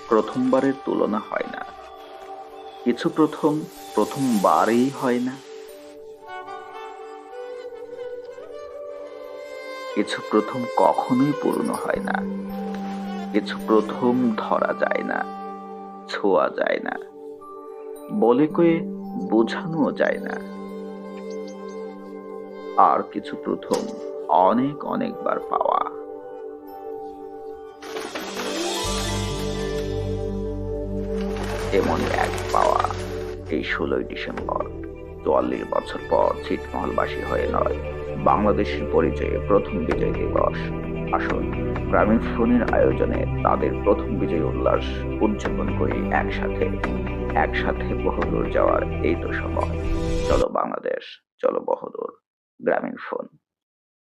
প্রথমবারের তুলনা হয় না। কিছু প্রথম প্রথমবারেই হয় না। কিছু প্রথম কখনোই পূর্ণ হয় না। কিছু প্রথম ধরা যায় না, ছোঁয়া যায় না, বলে কয়ে বোঝানোও যায় না। আর কিছু প্রথম অনেক অনেকবার পাওয়া। এমনই এক পাওয়া এই 16ই ডিসেম্বর। ৪৪ বছর পর ছিটমহলবাসী হয়ে নয়, বাংলাদেশের পরিচয়ে প্রথম বিজয় দিবস। আসুন গ্রামীণ ফোনের আয়োজনে তাদের প্রথম বিজয় উল্লাস উদযাপন করি একসাথে। একসাথে বহুদূর যাওয়ার এই তো সময়। চলো বাংলাদেশ, চলো বহুদূর। গ্রামীণ ফোন।